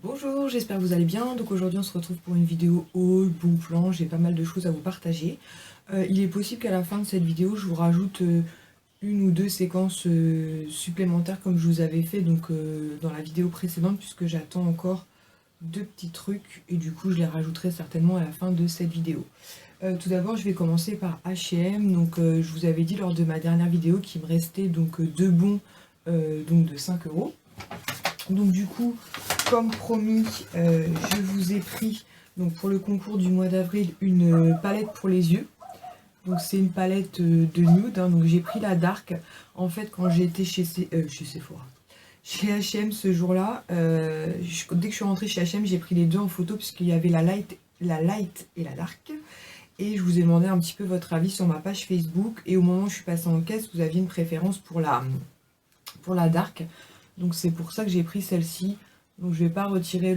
Bonjour, j'espère que vous allez bien. Donc aujourd'hui on se retrouve pour une vidéo au bon plan, j'ai pas mal de choses à vous partager. Il est possible qu'à la fin de cette vidéo je vous rajoute une ou deux séquences supplémentaires comme je vous avais fait donc dans la vidéo précédente, puisque j'attends encore deux petits trucs et du coup je les rajouterai certainement à la fin de cette vidéo. Tout d'abord je vais commencer par H&M. Donc je vous avais dit lors de ma dernière vidéo qu'il me restait donc deux bons donc de 5 euros. Donc du coup, comme promis, je vous ai pris donc pour le concours du mois d'avril une palette pour les yeux. Donc c'est une palette de nude, hein. Donc j'ai pris la Dark. En fait, quand j'étais chez Sephora, chez H&M ce jour-là, dès que je suis rentrée chez H&M, j'ai pris les deux en photo puisqu'il y avait la light et la Dark. Et je vous ai demandé un petit peu votre avis sur ma page Facebook. Et au moment où je suis passée en caisse, vous aviez une préférence pour la Dark. Donc c'est pour ça que j'ai pris celle-ci. Donc je ne vais pas retirer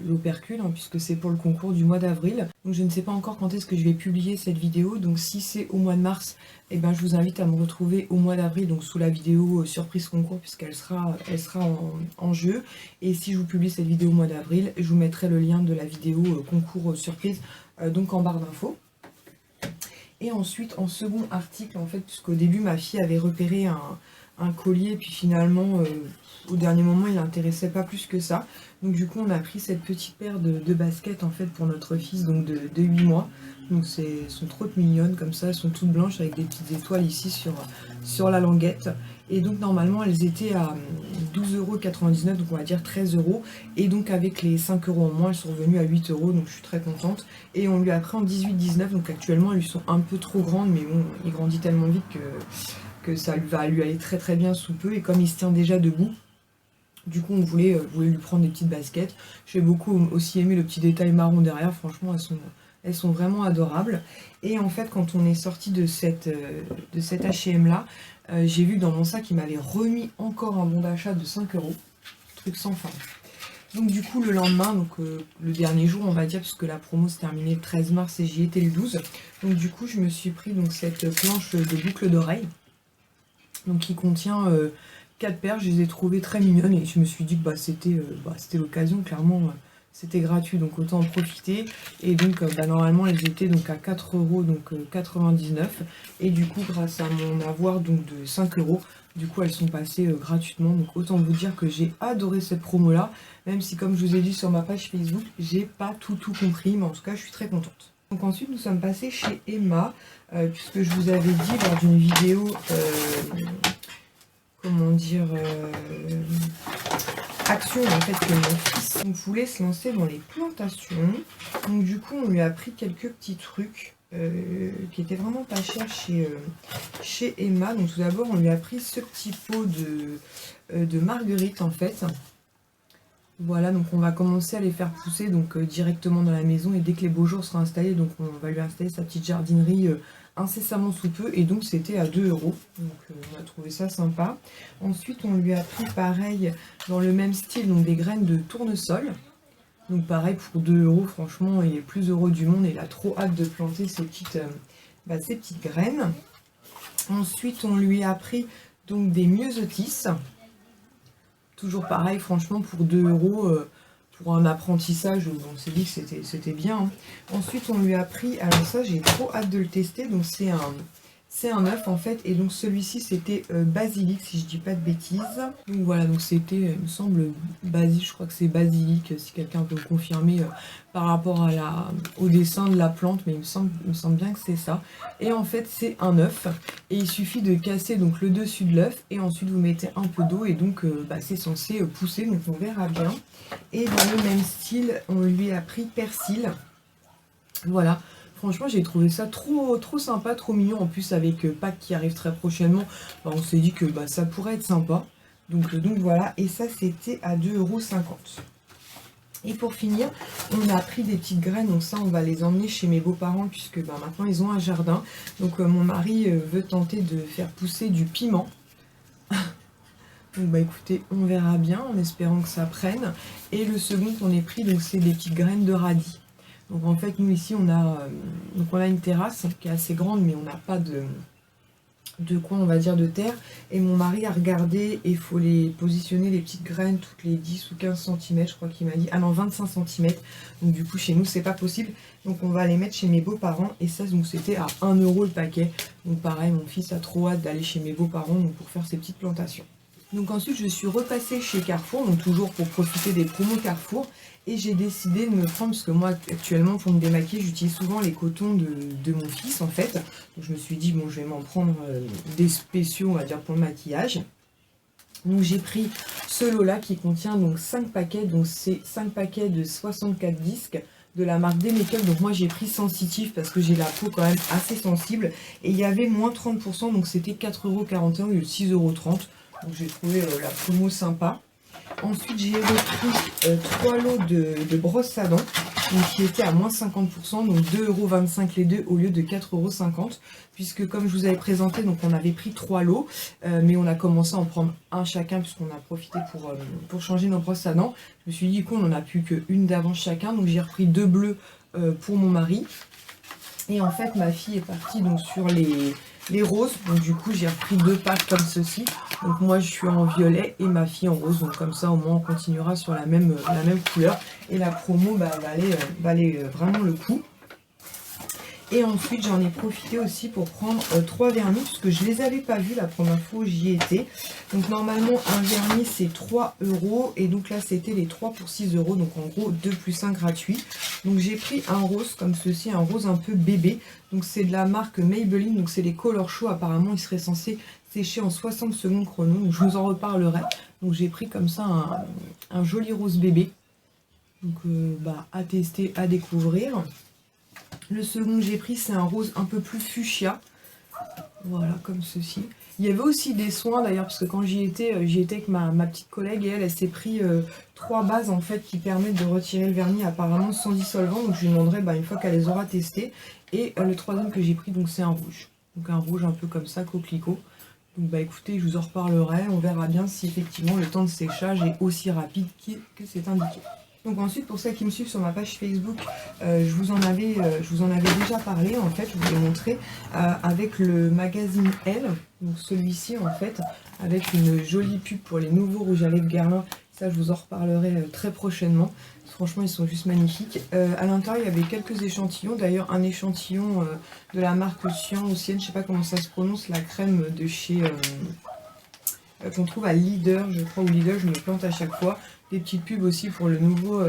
l'opercule hein, puisque c'est pour le concours du mois d'avril. Donc je ne sais pas encore quand est-ce que je vais publier cette vidéo. Donc si c'est au mois de mars, eh ben, je vous invite à me retrouver au mois d'avril, donc sous la vidéo surprise concours, puisqu'elle sera en jeu. Et si je vous publie cette vidéo au mois d'avril, je vous mettrai le lien de la vidéo concours surprise donc en barre d'infos. Et ensuite en second article, en fait, puisqu'au début ma fille avait repéré un collier, puis finalement au dernier moment il n'intéressait pas plus que ça. Donc du coup on a pris cette petite paire de baskets en fait pour notre fils donc de 8 mois. Donc elles sont trop mignonnes comme ça, elles sont toutes blanches avec des petites étoiles ici sur la languette. Et donc normalement elles étaient à 12,99 €, donc on va dire 13 €. Et donc avec les 5 € en moins elles sont revenues à 8 €, donc je suis très contente. Et on lui a pris en 18-19, donc actuellement elles lui sont un peu trop grandes, mais bon il grandit tellement vite que ça va lui aller très très bien sous peu. Et comme il se tient déjà debout, du coup on voulait lui prendre des petites baskets. J'ai beaucoup aussi aimé le petit détail marron derrière, franchement elles sont vraiment adorables. Et en fait quand on est sorti de cette H&M là, j'ai vu que dans mon sac il m'avait remis encore un bon d'achat de 5 €, truc sans fin. Donc du coup le lendemain, donc le dernier jour on va dire, puisque la promo s'est terminée le 13 mars et j'y étais le 12. Donc du coup je me suis pris donc cette planche de boucles d'oreilles, donc qui contient 4 paires. Je les ai trouvées très mignonnes et je me suis dit que c'était l'occasion, clairement c'était gratuit, donc autant en profiter. Et donc normalement elles étaient donc à 4 € donc 99, et du coup grâce à mon avoir donc de 5 €, du coup elles sont passées gratuitement. Donc autant vous dire que j'ai adoré cette promo là, même si comme je vous ai dit sur ma page Facebook j'ai pas tout compris, mais en tout cas je suis très contente. Donc ensuite nous sommes passés chez Emma, puisque je vous avais dit lors d'une vidéo comment dire action en fait, que mon fils voulait se lancer dans les plantations. Donc du coup on lui a pris quelques petits trucs qui étaient vraiment pas chers chez Emma. Donc tout d'abord on lui a pris ce petit pot de marguerite en fait. Voilà, donc on va commencer à les faire pousser donc directement dans la maison, et dès que les beaux jours seront installés, donc on va lui installer sa petite jardinerie incessamment sous peu. Et donc c'était à 2 €, donc on a trouvé ça sympa. Ensuite on lui a pris pareil dans le même style, donc des graines de tournesol. Donc pareil pour 2 €, franchement il est plus heureux du monde et il a trop hâte de planter ces petites graines. Ensuite on lui a pris donc des myosotis. Toujours pareil, franchement pour 2 € pour un apprentissage, on s'est dit que c'était bien. Hein. Ensuite on lui a pris, alors ça j'ai trop hâte de le tester, donc c'est un œuf en fait, et donc celui-ci c'était basilic si je dis pas de bêtises. Donc voilà, donc c'était il me semble basilic, je crois que c'est basilic, si quelqu'un peut me confirmer par rapport au dessin de la plante, mais il me semble bien que c'est ça. Et en fait c'est un œuf, et il suffit de casser donc le dessus de l'œuf, et ensuite vous mettez un peu d'eau, et donc c'est censé pousser, donc on verra bien. Et dans le même style on lui a pris persil. Voilà, franchement j'ai trouvé ça trop sympa, trop mignon. En plus avec Pâques qui arrive très prochainement, on s'est dit que ça pourrait être sympa. Donc voilà, et ça c'était à 2,50 €. Et pour finir, on a pris des petites graines, donc ça on va les emmener chez mes beaux-parents, puisque maintenant ils ont un jardin. Donc mon mari veut tenter de faire pousser du piment. Donc écoutez, on verra bien en espérant que ça prenne. Et le second qu'on ait pris, donc c'est des petites graines de radis. Donc en fait nous ici on a une terrasse qui est assez grande, mais on n'a pas quoi on va dire de terre, et mon mari a regardé et il faut les positionner les petites graines toutes les 10 ou 15 cm, je crois qu'il m'a dit, ah non 25 cm, donc du coup chez nous c'est pas possible, donc on va les mettre chez mes beaux-parents, et ça donc c'était à 1 € le paquet, donc pareil mon fils a trop hâte d'aller chez mes beaux-parents donc pour faire ces petites plantations. Donc ensuite je suis repassée chez Carrefour, donc toujours pour profiter des promos Carrefour, et j'ai décidé de me prendre, parce que moi actuellement pour me démaquiller j'utilise souvent les cotons de mon fils en fait, donc je me suis dit bon je vais m'en prendre des spéciaux on va dire pour le maquillage. Donc j'ai pris ce lot là qui contient donc 5 paquets, donc c'est 5 paquets de 64 disques de la marque Make-up. Donc moi j'ai pris sensitif parce que j'ai la peau quand même assez sensible, et il y avait moins 30%, donc c'était 4,41 € au lieu de 6,30 €. Donc j'ai trouvé la promo sympa. Ensuite j'ai repris 3 lots de brosses à dents, donc, qui étaient à moins 50%, donc 2,25 € les deux au lieu de 4,50 €. Puisque comme je vous avais présenté, donc on avait pris 3 lots, mais on a commencé à en prendre un chacun puisqu'on a profité pour changer nos brosses à dents. Je me suis dit qu'on n'en a plus qu'une d'avance chacun, donc j'ai repris 2 bleus pour mon mari. Et en fait ma fille est partie donc sur les roses, donc du coup j'ai repris 2 packs comme ceci. Donc moi je suis en violet et ma fille en rose, donc comme ça au moins on continuera sur la même couleur. Et la promo valait vraiment le coup. Et ensuite j'en ai profité aussi pour prendre 3 vernis, parce que je les avais pas vus la première fois où j'y étais. Donc normalement un vernis c'est 3 €, et donc là c'était les 3 pour 6 €, donc en gros 2 plus 1 gratuit. Donc j'ai pris un rose comme ceci, un rose un peu bébé, donc c'est de la marque Maybelline, donc c'est les Color Show, apparemment il serait censé sécher en 60 secondes chrono, donc je vous en reparlerai. Donc j'ai pris comme ça un joli rose bébé, donc à tester, à découvrir. Le second que j'ai pris c'est un rose un peu plus fuchsia, voilà comme ceci. Il y avait aussi des soins d'ailleurs, parce que quand j'y étais avec ma petite collègue, et elle s'est pris 3 bases en fait qui permettent de retirer le vernis apparemment sans dissolvant, donc je lui demanderai une fois qu'elle les aura testées. Et le troisième que j'ai pris donc c'est un rouge, donc un rouge un peu comme ça, coquelicot. Donc écoutez, je vous en reparlerai, on verra bien si effectivement le temps de séchage est aussi rapide que c'est indiqué. Donc ensuite, pour celles qui me suivent sur ma page Facebook, je vous en avais déjà parlé, en fait, je vous l'ai montré, avec le magazine Elle, donc celui-ci en fait, avec une jolie pub pour les nouveaux rouges à lèvres Guerlain. Ça je vous en reparlerai très prochainement, franchement ils sont juste magnifiques. À l'intérieur il y avait quelques échantillons, d'ailleurs un échantillon de la marque Cyan ou Sienne, je sais pas comment ça se prononce, la crème de chez... qu'on trouve à Leader, je crois, ou Leader, je me plante à chaque fois. Des petites pubs aussi pour le nouveau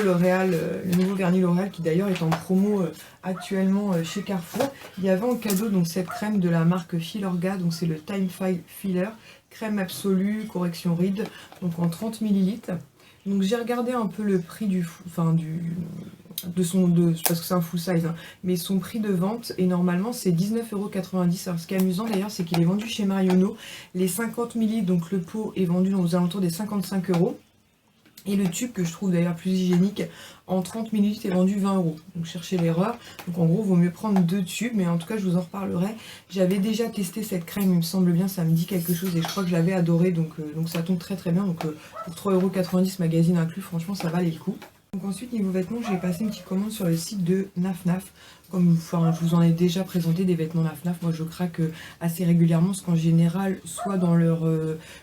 L'Oréal, le nouveau vernis L'Oréal qui d'ailleurs est en promo actuellement chez Carrefour. Il y avait en cadeau donc cette crème de la marque Filorga, donc c'est le Time Filler, crème absolue, correction rides, donc en 30 ml. Donc j'ai regardé un peu le prix parce que c'est un full size, hein, mais son prix de vente, et normalement c'est 19,90 €. Alors ce qui est amusant d'ailleurs, c'est qu'il est vendu chez Marionneau. Les 50 ml, donc le pot est vendu aux alentours des 55 €. Et le tube, que je trouve d'ailleurs plus hygiénique, en 30 minutes est vendu 20 €. Donc cherchez l'erreur. Donc en gros, il vaut mieux prendre 2 tubes, mais en tout cas, je vous en reparlerai. J'avais déjà testé cette crème, il me semble bien, ça me dit quelque chose, et je crois que je l'avais adoré, donc ça tombe très très bien. Donc pour 3,90 €, magazine inclus, franchement, ça valait le coup. Donc ensuite, niveau vêtements, j'ai passé une petite commande sur le site de Naf Naf. Comme je vous en ai déjà présenté des vêtements Naf Naf, moi je craque assez régulièrement, parce qu'en général, soit dans leur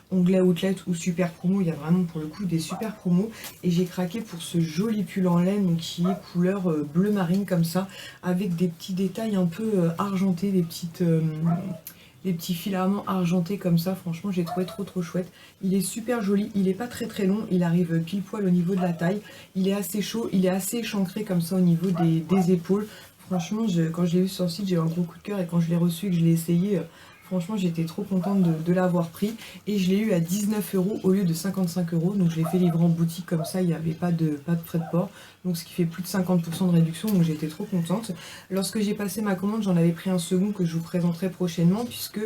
onglet outlet ou super promo, il y a vraiment pour le coup des super promos. Et j'ai craqué pour ce joli pull en laine, donc, qui est couleur bleu marine comme ça, avec des petits détails un peu argentés, des petits filaments argentés comme ça. Franchement j'ai trouvé trop chouette. Il est super joli, il est pas très long, il arrive pile poil au niveau de la taille, il est assez chaud, il est assez échancré comme ça au niveau des épaules. Franchement quand je l'ai vu sur le site, j'ai eu un gros coup de cœur, et quand je l'ai reçu et que je l'ai essayé, franchement j'étais trop contente de l'avoir pris, et je l'ai eu à 19 € au lieu de 55 €. Donc je l'ai fait livrer en boutique comme ça, il n'y avait pas de frais de port, donc ce qui fait plus de 50% de réduction, donc j'étais trop contente. Lorsque j'ai passé ma commande, j'en avais pris un second que je vous présenterai prochainement, puisque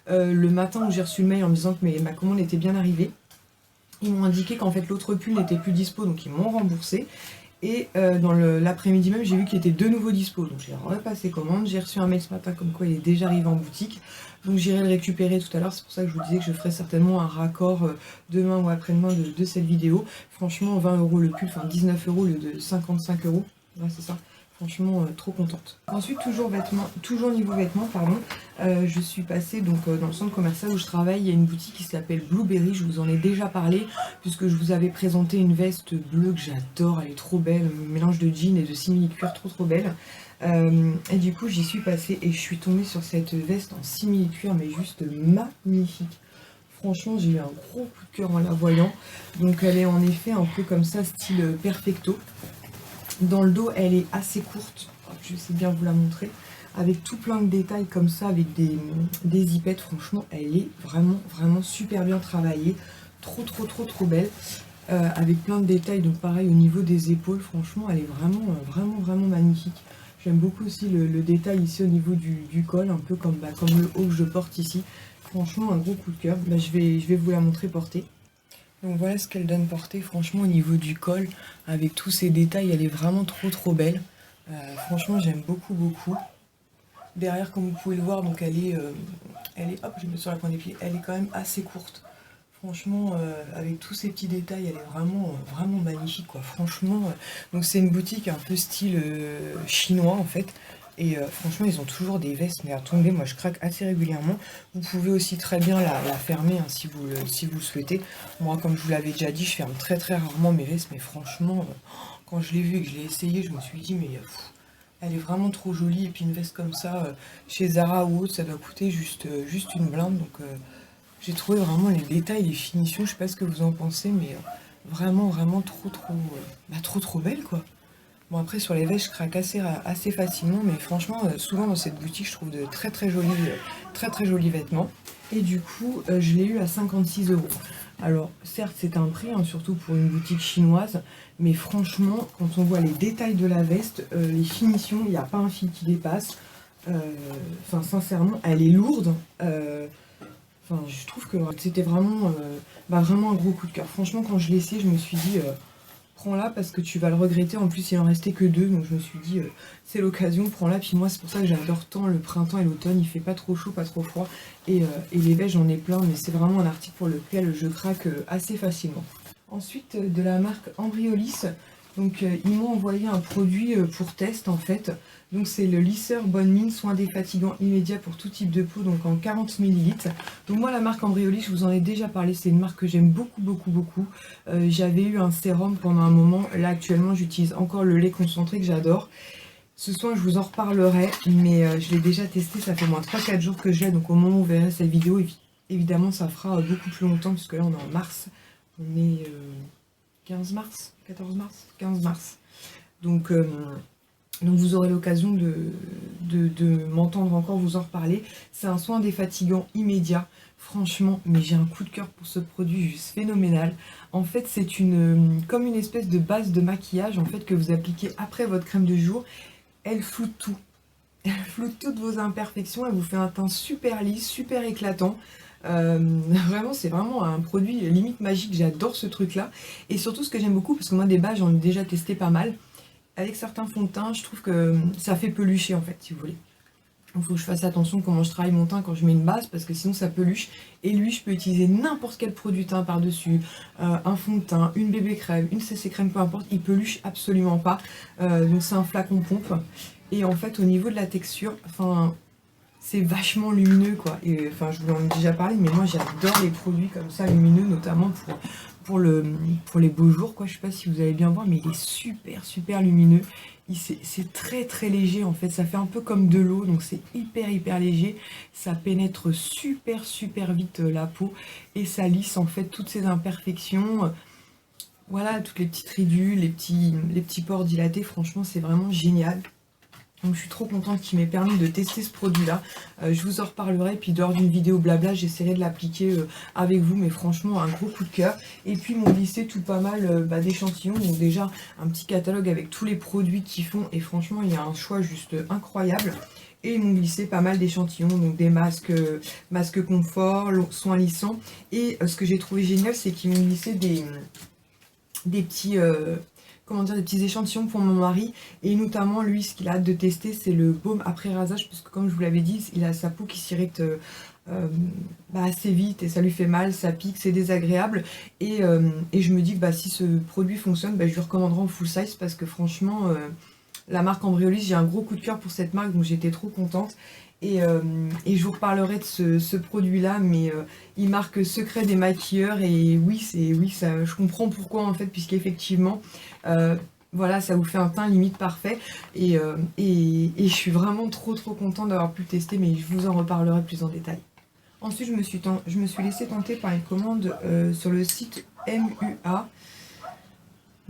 le matin où j'ai reçu le mail en me disant que ma commande était bien arrivée, ils m'ont indiqué qu'en fait l'autre pull n'était plus dispo, donc ils m'ont remboursé. Et dans l'après-midi même, j'ai vu qu'il était de nouveau dispo, donc j'ai repassé commande. J'ai reçu un mail ce matin comme quoi il est déjà arrivé en boutique, donc j'irai le récupérer tout à l'heure. C'est pour ça que je vous disais que je ferai certainement un raccord demain ou après-demain de cette vidéo. Franchement 20 € le pull, enfin 19 € au lieu de 55 €, ouais c'est ça. Franchement, trop contente. Ensuite, toujours niveau vêtements, pardon, je suis passée donc, dans le centre commercial où je travaille. Il y a une boutique qui s'appelle Blueberry, je vous en ai déjà parlé, puisque je vous avais présenté une veste bleue que j'adore, elle est trop belle, un mélange de jean et de simili-cuir, trop belle. Et du coup, j'y suis passée et je suis tombée sur cette veste en simili-cuir, mais juste magnifique. Franchement, j'ai eu un gros coup de cœur en la voyant. Donc elle est en effet un peu comme ça, style perfecto. Dans le dos, elle est assez courte, je sais bien vous la montrer, avec tout plein de détails comme ça, avec des zippettes. Franchement, elle est vraiment super bien travaillée, trop belle, avec plein de détails. Donc pareil au niveau des épaules, franchement, elle est vraiment magnifique. J'aime beaucoup aussi le détail ici au niveau du col, un peu comme le haut que je porte ici. Franchement, un gros coup de cœur. Je vais vous la montrer portée. Donc voilà ce qu'elle donne portée, franchement au niveau du col, avec tous ces détails, elle est vraiment trop belle. Franchement j'aime beaucoup. Derrière comme vous pouvez le voir, donc elle est, hop je me mets sur la pointe des pieds, elle est quand même assez courte. Franchement avec tous ces petits détails, elle est vraiment magnifique quoi, franchement. Donc c'est une boutique un peu style chinois en fait. Et franchement, ils ont toujours des vestes, mais à tomber, moi je craque assez régulièrement. Vous pouvez aussi très bien la fermer hein, si vous le souhaitez. Moi, comme je vous l'avais déjà dit, je ferme très rarement mes vestes, mais franchement, quand je l'ai vue et que je l'ai essayé, je me suis dit, mais elle est vraiment trop jolie. Et puis une veste comme ça, chez Zara ou autre, ça doit coûter juste une blinde. Donc j'ai trouvé vraiment les détails, les finitions, je sais pas ce que vous en pensez, mais vraiment trop belle quoi. Bon après sur les vestes je craque assez facilement, mais franchement souvent dans cette boutique je trouve de très jolis vêtements. Et du coup je l'ai eu à 56 €. Alors certes c'est un prix, hein, surtout pour une boutique chinoise, mais franchement quand on voit les détails de la veste, les finitions, il n'y a pas un fil qui dépasse. Enfin sincèrement elle est lourde. Enfin je trouve que c'était vraiment un gros coup de cœur. Franchement quand je l'ai essayé je me suis dit... prends-la parce que tu vas le regretter. En plus, il en restait que 2, donc je me suis dit, c'est l'occasion, prends-la. Puis moi, c'est pour ça que j'adore tant le printemps et l'automne. Il fait pas trop chaud, pas trop froid. Et les vestes, j'en ai plein, mais c'est vraiment un article pour lequel je craque assez facilement. Ensuite, de la marque Embryolisse. Donc, ils m'ont envoyé un produit pour test, en fait. Donc, c'est le lisseur Bonne Mine, soin défatigant immédiat pour tout type de peau, donc en 40 ml. Donc, moi, la marque Embryolisse, je vous en ai déjà parlé. C'est une marque que j'aime beaucoup. J'avais eu un sérum pendant un moment. Là, actuellement, j'utilise encore le lait concentré que j'adore. Ce soin, je vous en reparlerai, mais je l'ai déjà testé. Ça fait moins 3-4 jours que je l'ai. Donc, au moment où vous verrez cette vidéo, évidemment, ça fera beaucoup plus longtemps, puisque là, on est en mars. On est 15 mars, 14 mars, 15 mars. Donc vous aurez l'occasion de m'entendre encore vous en reparler. C'est un soin défatigant immédiat. Franchement, mais j'ai un coup de cœur pour ce produit juste phénoménal. En fait, c'est comme une espèce de base de maquillage en fait que vous appliquez après votre crème de jour. Elle floute tout. Elle floute toutes vos imperfections. Elle vous fait un teint super lisse, super éclatant. Vraiment c'est vraiment un produit limite magique, j'adore ce truc là. Et surtout ce que j'aime beaucoup, parce que moi des bases j'en ai déjà testé pas mal, avec certains fonds de teint je trouve que ça fait pelucher en fait si vous voulez. Il faut que je fasse attention comment je travaille mon teint quand je mets une base, parce que sinon ça peluche. Et lui je peux utiliser n'importe quel produit teint par dessus, un fond de teint, une bébé crème, une CC crème, peu importe, il peluche absolument pas. Donc c'est un flacon pompe. Et en fait au niveau de la texture, enfin... c'est vachement lumineux quoi, et enfin je vous en ai déjà parlé, mais moi j'adore les produits comme ça lumineux, notamment pour les beaux jours quoi. Je sais pas si vous allez bien voir, mais il est super lumineux. C'est très léger en fait, ça fait un peu comme de l'eau, donc c'est hyper léger, ça pénètre super vite la peau, et ça lisse en fait toutes ces imperfections. Voilà, toutes les petites ridules, les petits pores dilatés, franchement c'est vraiment génial. Donc je suis trop contente qu'il m'ait permis de tester ce produit là. Je vous en reparlerai, puis lors d'une vidéo blabla j'essaierai de l'appliquer avec vous, mais franchement un gros coup de cœur. Et puis ils m'ont glissé tout pas mal d'échantillons, donc déjà un petit catalogue avec tous les produits qu'ils font, et franchement il y a un choix juste incroyable. Et ils m'ont glissé pas mal d'échantillons, donc des masques confort, soins lissants. Et ce que j'ai trouvé génial, c'est qu'ils m'ont glissé des petits... comment dire, des petits échantillons pour mon mari, et notamment lui ce qu'il a hâte de tester c'est le baume après rasage, parce que comme je vous l'avais dit il a sa peau qui s'irrite assez vite, et ça lui fait mal, ça pique, c'est désagréable, et je me dis que si ce produit fonctionne, je lui recommanderai en full size, parce que franchement la marque Embryolisse. J'ai un gros coup de cœur pour cette marque, donc j'étais trop contente. Et je vous reparlerai de ce produit-là, mais il marque secret des maquilleurs. Et oui, ça, je comprends pourquoi en fait, puisqu'effectivement, voilà, ça vous fait un teint limite parfait. Et je suis vraiment trop contente d'avoir pu le tester, mais je vous en reparlerai plus en détail. Ensuite, je me suis laissée tenter par une commande sur le site MUA.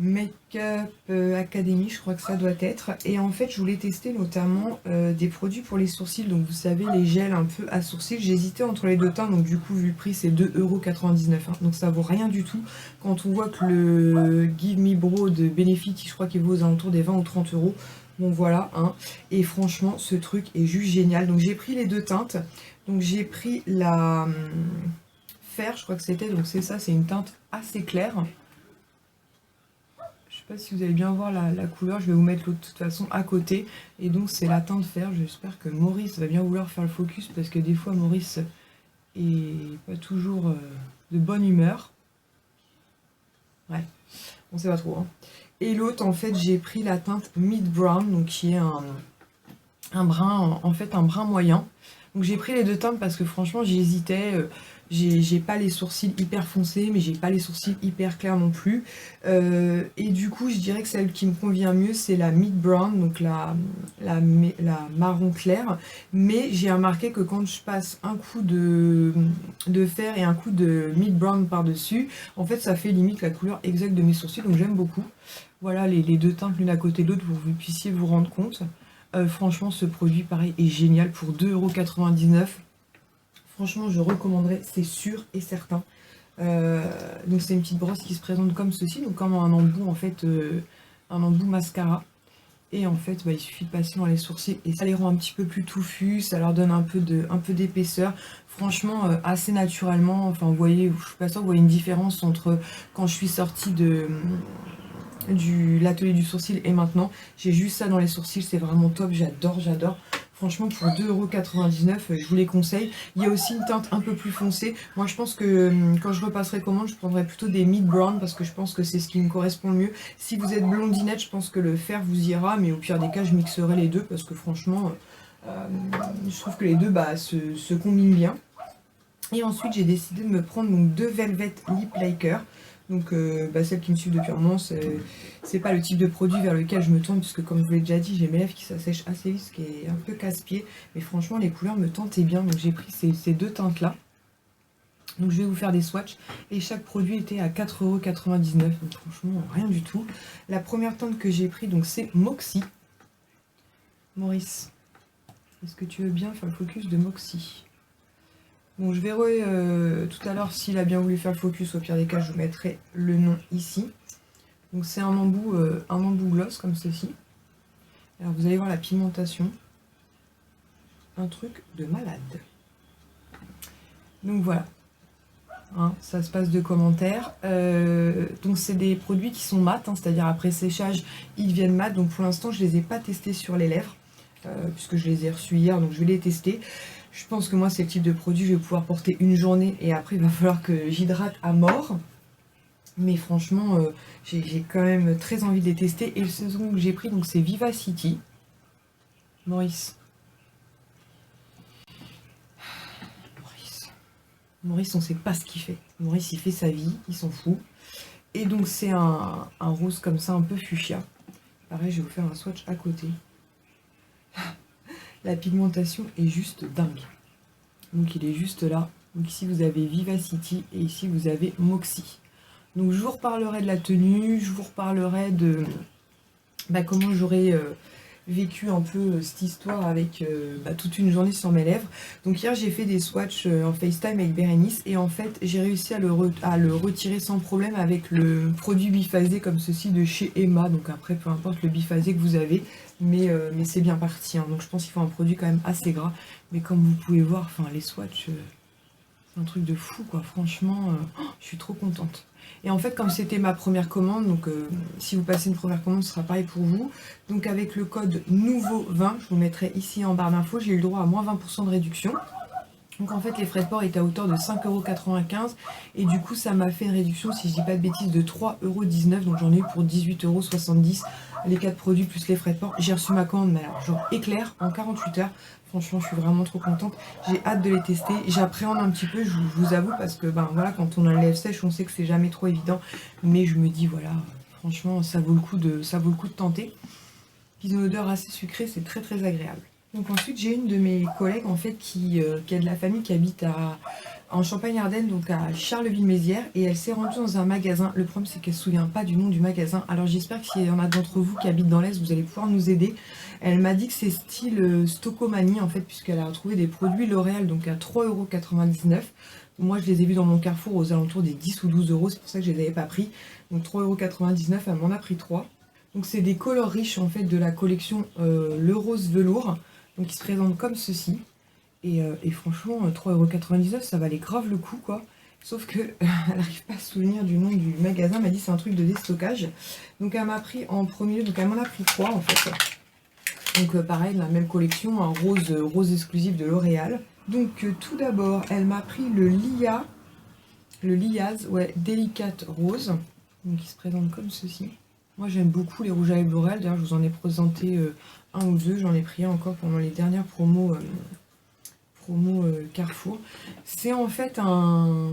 Make-up Academy, je crois que ça doit être. Et en fait, je voulais tester notamment des produits pour les sourcils. Donc, vous savez, les gels un peu à sourcils. J'hésitais entre les deux teints. Donc, du coup, vu le prix, c'est 2,99 €. Hein. Donc, ça vaut rien du tout. Quand on voit que le Give Me Bro de Benefit, je crois qu'il vaut aux alentours des 20 ou 30 €. Bon, voilà. Hein. Et franchement, ce truc est juste génial. Donc, j'ai pris les deux teintes. Donc, j'ai pris la Fer, je crois que c'était. Donc, c'est ça, c'est une teinte assez claire. Je ne sais pas si vous allez bien voir la couleur, je vais vous mettre l'autre de toute façon à côté. Et donc c'est la teinte Fer, j'espère que Maurice va bien vouloir faire le focus parce que des fois Maurice est pas toujours de bonne humeur. Ouais, on sait pas trop. Hein. Et l'autre en fait j'ai pris la teinte Mid Brown, donc qui est un brun, en fait un brun moyen. Donc j'ai pris les deux teintes parce que franchement j'hésitais. J'ai pas les sourcils hyper foncés, mais j'ai pas les sourcils hyper clairs non plus. Et du coup, je dirais que celle qui me convient mieux, c'est la Mid Brown, donc la marron clair. Mais j'ai remarqué que quand je passe un coup de fer et un coup de Mid Brown par-dessus, en fait, ça fait limite la couleur exacte de mes sourcils, donc j'aime beaucoup. Voilà les deux teintes l'une à côté de l'autre pour que vous puissiez vous rendre compte. Franchement, ce produit, pareil, est génial pour 2,99 €. Franchement, je recommanderais, c'est sûr et certain. Donc c'est une petite brosse qui se présente comme ceci, donc comme un embout en fait, un embout mascara. Et en fait, il suffit de passer dans les sourcils et ça les rend un petit peu plus touffus, ça leur donne un peu d'épaisseur. Franchement, assez naturellement. Enfin, vous voyez, je suis pas sûre que vous voyez une différence entre quand je suis sortie de l'atelier du sourcil et maintenant. J'ai juste ça dans les sourcils, c'est vraiment top, j'adore. Franchement, pour 2,99 €, je vous les conseille. Il y a aussi une teinte un peu plus foncée. Moi, je pense que quand je repasserai commande, je prendrai plutôt des mid brown parce que je pense que c'est ce qui me correspond le mieux. Si vous êtes blondinette, je pense que le fer vous ira, mais au pire des cas, je mixerai les deux parce que franchement, je trouve que les deux se combinent bien. Et ensuite, j'ai décidé de me prendre donc deux Velvet Lip Lacquer. Donc celles qui me suivent depuis un moment, c'est pas le type de produit vers lequel je me tourne, puisque comme je vous l'ai déjà dit, j'ai mes lèvres qui s'assèchent assez vite, ce qui est un peu casse-pied. Mais franchement, les couleurs me tentaient bien, donc j'ai pris ces deux teintes-là. Donc je vais vous faire des swatchs, et chaque produit était à 4,99 €, donc franchement, rien du tout. La première teinte que j'ai pris, donc c'est Moxie. Maurice, est-ce que tu veux bien faire le focus de Moxie ? Bon, je verrai tout à l'heure s'il a bien voulu faire le focus. Au pire des cas, je vous mettrai le nom ici. Donc c'est un embout gloss comme ceci. Alors vous allez voir la pigmentation. Un truc de malade. Donc voilà. Hein, ça se passe de commentaires. Donc c'est des produits qui sont mat, hein, c'est-à-dire après séchage, ils deviennent mat. Donc pour l'instant, je ne les ai pas testés sur les lèvres, puisque je les ai reçus hier, donc je vais les tester. Je pense que moi, c'est le type de produit que je vais pouvoir porter une journée et après, il va falloir que j'hydrate à mort. Mais franchement, j'ai quand même très envie de les tester. Et le second que j'ai pris, donc c'est Vivacity. Maurice, on sait pas ce qu'il fait. Maurice, il fait sa vie, il s'en fout. Et donc, c'est un rose comme ça, un peu fuchsia. Pareil, je vais vous faire un swatch à côté. La pigmentation est juste dingue. Donc il est juste là. Donc ici vous avez Vivacity et ici vous avez Moxie. Donc je vous reparlerai de la tenue, je vous reparlerai de comment j'aurais vécu un peu cette histoire avec toute une journée sur mes lèvres. Donc hier j'ai fait des swatchs en FaceTime avec Bérénice et en fait j'ai réussi à le retirer sans problème avec le produit biphasé comme ceci de chez Emma. Donc après peu importe le biphasé que vous avez, mais c'est bien parti. Hein. Donc je pense qu'il faut un produit quand même assez gras. Mais comme vous pouvez voir, enfin les swatchs, c'est un truc de fou quoi. Franchement, je suis trop contente. Et en fait, comme c'était ma première commande, donc si vous passez une première commande, ce sera pareil pour vous. Donc avec le code NOUVEAU20, je vous mettrai ici en barre d'infos, j'ai eu le droit à moins 20% de réduction. Donc en fait les frais de port étaient à hauteur de 5,95 € et du coup ça m'a fait une réduction, si je dis pas de bêtises, de 3,19 €. Donc j'en ai eu pour 18,70 € les 4 produits plus les frais de port. J'ai reçu ma commande, mais alors genre éclair en 48 heures. Franchement je suis vraiment trop contente. J'ai hâte de les tester. J'appréhende un petit peu, je vous avoue, parce que ben voilà, quand on a le lèvres sèche on sait que c'est jamais trop évident. Mais je me dis voilà, franchement ça vaut le coup de tenter. Ils ont une odeur assez sucrée, c'est très très agréable. Donc ensuite j'ai une de mes collègues en fait qui a de la famille qui habite en Champagne-Ardenne, donc à Charleville-Mézières, et elle s'est rendue dans un magasin. Le problème c'est qu'elle ne se souvient pas du nom du magasin, alors j'espère que s'il y en a d'entre vous qui habitent dans l'Est, vous allez pouvoir nous aider. Elle m'a dit que c'est style Stocomanie en fait, puisqu'elle a retrouvé des produits L'Oréal donc à 3,99 €. Moi je les ai vus dans mon Carrefour aux alentours des 10 ou 12 €, c'est pour ça que je les avais pas pris. Donc 3,99 €, elle m'en a pris 3. Donc c'est des colors riches en fait de la collection Le Rose Velours. Donc ils se présentent comme ceci. Et franchement 3,99 € ça valait grave le coup quoi. Sauf que elle n'arrive pas à se souvenir du nom du magasin. Elle m'a dit c'est un truc de déstockage. Donc elle m'a pris en premier, donc elle m'en a pris 3 en fait. Donc pareil, la même collection, un rose exclusif de L'Oréal. Donc tout d'abord elle m'a pris le Liaz, ouais, Délicate Rose. Donc il se présente comme ceci. Moi j'aime beaucoup les rouges à lèvres L'Oréal, d'ailleurs je vous en ai présenté un ou deux, j'en ai pris un encore pendant les dernières promos, Carrefour. C'est en fait un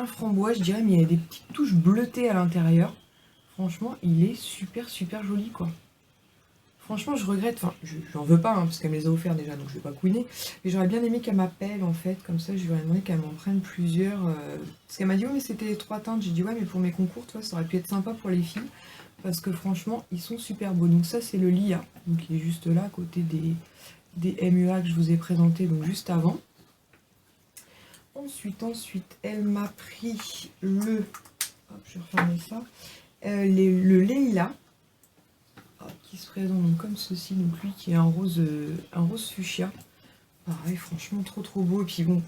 framboise je dirais, mais il y a des petites touches bleutées à l'intérieur. Franchement il est super super joli quoi. Franchement je regrette, enfin j'en veux pas hein, parce qu'elle me les a offerts déjà donc je vais pas couiner. Mais j'aurais bien aimé qu'elle m'appelle en fait, comme ça je lui aurais demandé qu'elle m'en prenne plusieurs. Parce qu'elle m'a dit oui mais c'était les 3 teintes, j'ai dit ouais mais pour mes concours toi ça aurait pu être sympa pour les filles. Parce que franchement ils sont super beaux. Donc ça c'est le Lia, donc il est juste là à côté des MUA que je vous ai présenté donc juste avant. Ensuite elle m'a pris le, hop je vais refermer ça, le Leila. Qui se présente donc comme ceci, donc lui qui est un rose fuchsia. Pareil, franchement trop beau. Et puis bon,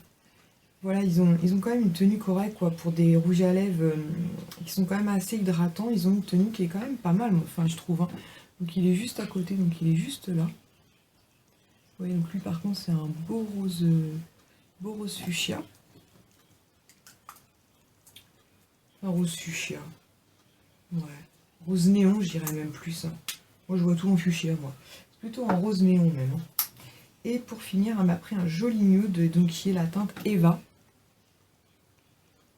voilà, ils ont quand même une tenue correcte quoi, pour des rouges à lèvres qui sont quand même assez hydratants. Ils ont une tenue qui est quand même pas mal, enfin je trouve. Hein. Donc il est juste à côté, donc il est juste là. Vous voyez, donc lui par contre c'est un beau rose fuchsia. Un rose fuchsia. Ouais. Rose néon, je dirais même plus. Hein. Moi je vois tout en fuchsia moi. C'est plutôt en rose néon même. Hein. Et pour finir, elle m'a pris un joli nude, donc qui est la teinte Eva.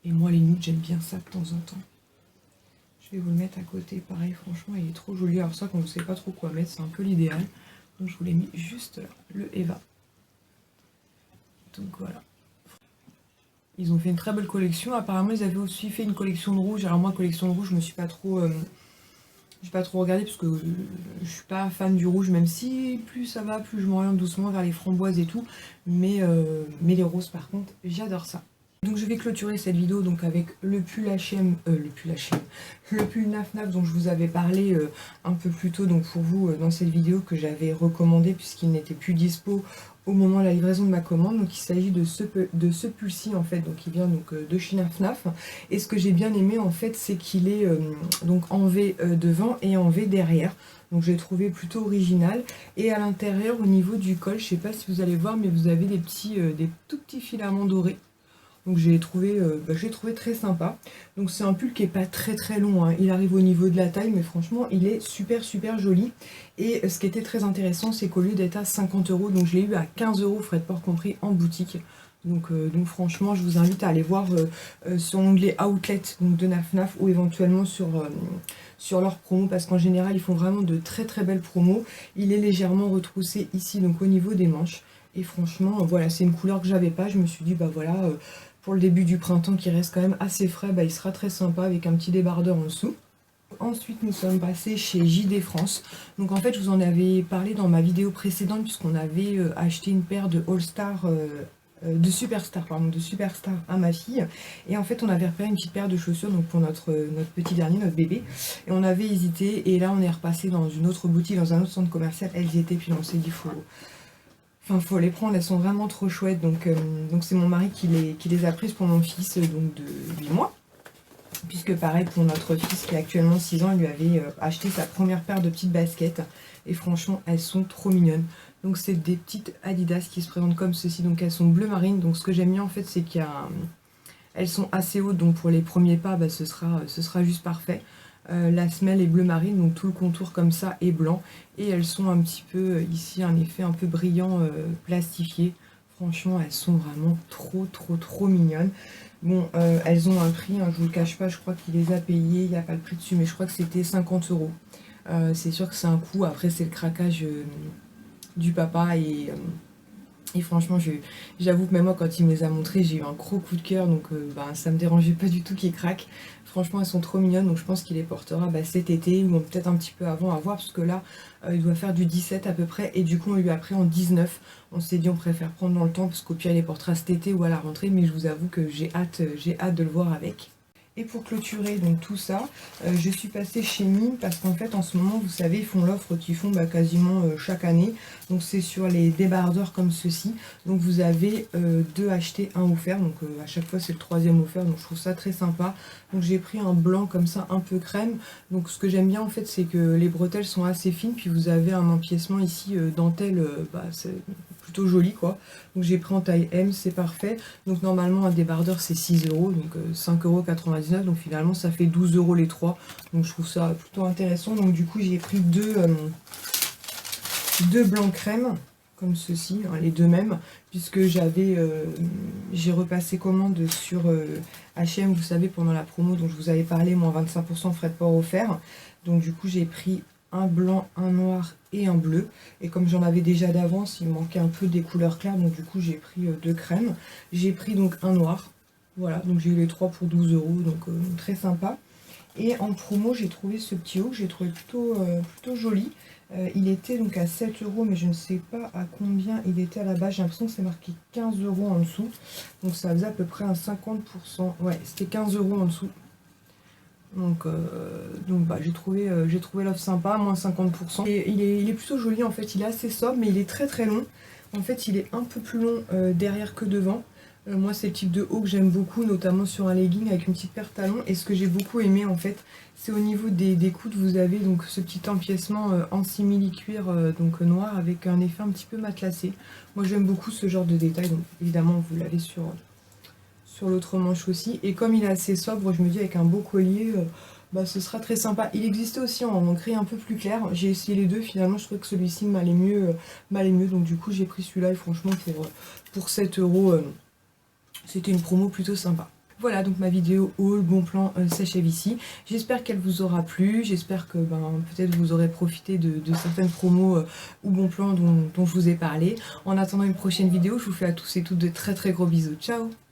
Et moi les nudes j'aime bien ça de temps en temps. Je vais vous le mettre à côté, pareil franchement il est trop joli. Alors ça quand vous ne savez pas trop quoi mettre, c'est un peu l'idéal. Donc je vous l'ai mis juste là, le Eva. Donc voilà. Ils ont fait une très belle collection. Apparemment ils avaient aussi fait une collection de rouge. Alors moi collection de rouge je me suis pas trop... j'ai pas trop regardé parce que je suis pas fan du rouge, même si plus ça va, plus je m'oriente doucement vers les framboises et tout. Mais les roses par contre, j'adore ça. Donc je vais clôturer cette vidéo donc avec le pull H&M, le pull Naf Naf dont je vous avais parlé un peu plus tôt donc pour vous dans cette vidéo que j'avais recommandé puisqu'il n'était plus dispo au moment de la livraison de ma commande. Donc il s'agit de ce pull-ci en fait, donc il vient donc de chez Naf Naf. Et ce que j'ai bien aimé en fait c'est qu'il est donc en V devant et en V derrière. Donc j'ai trouvé plutôt original. Et à l'intérieur au niveau du col, je sais pas si vous allez voir mais vous avez des tout petits filaments dorés. Donc j'ai trouvé très sympa. Donc c'est un pull qui est pas très long, hein. Il arrive au niveau de la taille, mais franchement il est super joli. Et ce qui était très intéressant, c'est qu'au lieu d'être à 50 €, donc je l'ai eu à 15 € frais de port compris en boutique. Donc franchement je vous invite à aller voir sur l'onglet Outlet donc de Naf Naf ou éventuellement sur leur promo parce qu'en général ils font vraiment de très belles promos. Il est légèrement retroussé ici donc au niveau des manches. Et franchement voilà, c'est une couleur que j'avais pas. Je me suis dit bah voilà, pour le début du printemps qui reste quand même assez frais, bah, il sera très sympa avec un petit débardeur en dessous. Ensuite nous sommes passés chez JD France. Donc en fait je vous en avais parlé dans ma vidéo précédente puisqu'on avait acheté une paire de All Star de Superstar à ma fille. Et en fait on avait repéré une petite paire de chaussures donc pour notre petit dernier, notre bébé. Et on avait hésité et là on est repassé dans une autre boutique, dans un autre centre commercial. Elles y étaient, puis on s'est dit faut les prendre, elles sont vraiment trop chouettes. Donc c'est mon mari qui les a prises pour mon fils donc de 8 mois. Puisque pareil pour notre fils qui a actuellement 6 ans, il lui avait acheté sa première paire de petites baskets. Et franchement elles sont trop mignonnes. Donc c'est des petites Adidas qui se présentent comme ceci, donc elles sont bleu marine. Donc ce que j'aime bien en fait c'est elles sont assez hautes, donc pour les premiers pas bah, ce sera juste parfait. La semelle est bleu marine, donc tout le contour comme ça est blanc. Et elles sont un petit peu, ici un effet un peu brillant, plastifié. Franchement elles sont vraiment trop mignonnes. Bon, elles ont un prix, hein, je vous le cache pas, je crois qu'il les a payées, il n'y a pas le prix dessus, mais je crois que c'était 50 euros. C'est sûr que c'est un coût, après c'est le craquage du papa et franchement j'avoue que même moi quand il me les a montrés j'ai eu un gros coup de cœur, donc bah, ça me dérangeait pas du tout qu'ils craquent. Franchement elles sont trop mignonnes, donc je pense qu'il les portera bah, cet été ou peut-être un petit peu avant à voir, parce que là il doit faire du 17 à peu près et du coup on lui a pris en 19. On s'est dit on préfère prendre dans le temps parce qu'au pire il les portera cet été ou à la rentrée, mais je vous avoue que j'ai hâte de le voir avec. Et pour clôturer donc tout ça, je suis passée chez Mime parce qu'en fait en ce moment vous savez ils font l'offre qu'ils font bah, quasiment chaque année. Donc c'est sur les débardeurs comme ceci. Donc vous avez 2 achetés, 1 offert. Donc à chaque fois c'est le 3e offert. Donc je trouve ça très sympa. Donc j'ai pris un blanc comme ça un peu crème. Donc ce que j'aime bien en fait c'est que les bretelles sont assez fines. Puis vous avez un empiècement ici dentelle, bah, c'est plutôt joli quoi. Donc j'ai pris en taille M, c'est parfait. Donc normalement un débardeur c'est 6 euros, donc 5,99 €. Donc finalement ça fait 12 euros les 3. Donc je trouve ça plutôt intéressant. Donc du coup j'ai pris deux blancs crème comme ceci, hein, les deux mêmes, puisque j'ai repassé commande sur H&M, vous savez, pendant la promo dont je vous avais parlé, moins 25% frais de port offert. Donc du coup j'ai pris un blanc, un noir et un bleu, et comme j'en avais déjà d'avance il me manquait un peu des couleurs claires, donc du coup j'ai pris 2 crèmes. J'ai pris donc un noir, voilà, donc j'ai eu les 3 pour 12 euros, donc très sympa. Et en promo j'ai trouvé ce petit haut que j'ai trouvé plutôt joli. Il était donc à 7 euros, mais je ne sais pas à combien il était à la base. J'ai l'impression que c'est marqué 15 euros en dessous, donc ça faisait à peu près un 50%. Ouais, c'était 15 euros en dessous. Donc bah, j'ai trouvé l'offre sympa, moins 50%. Et il est plutôt joli en fait, il est assez sobre, mais il est très long. En fait, il est un peu plus long derrière que devant. Moi, c'est le type de haut que j'aime beaucoup, notamment sur un legging avec une petite paire de talons. Et ce que j'ai beaucoup aimé en fait, c'est au niveau des coudes, vous avez donc ce petit empiècement en simili-cuir donc noir avec un effet un petit peu matelassé. Moi, j'aime beaucoup ce genre de détail, donc évidemment, vous l'avez sur l'autre manche aussi. Et comme il est assez sobre, je me dis avec un beau collier, bah, ce sera très sympa. Il existait aussi en gris un peu plus clair. J'ai essayé les deux, finalement je trouvais que celui-ci m'allait mieux. Donc du coup j'ai pris celui-là et franchement pour 7 euros, c'était une promo plutôt sympa. Voilà, donc ma vidéo haul bon plan s'achève ici. J'espère qu'elle vous aura plu. J'espère que peut-être vous aurez profité de certaines promos ou bons plans dont je vous ai parlé. En attendant une prochaine vidéo, je vous fais à tous et toutes de très gros bisous. Ciao!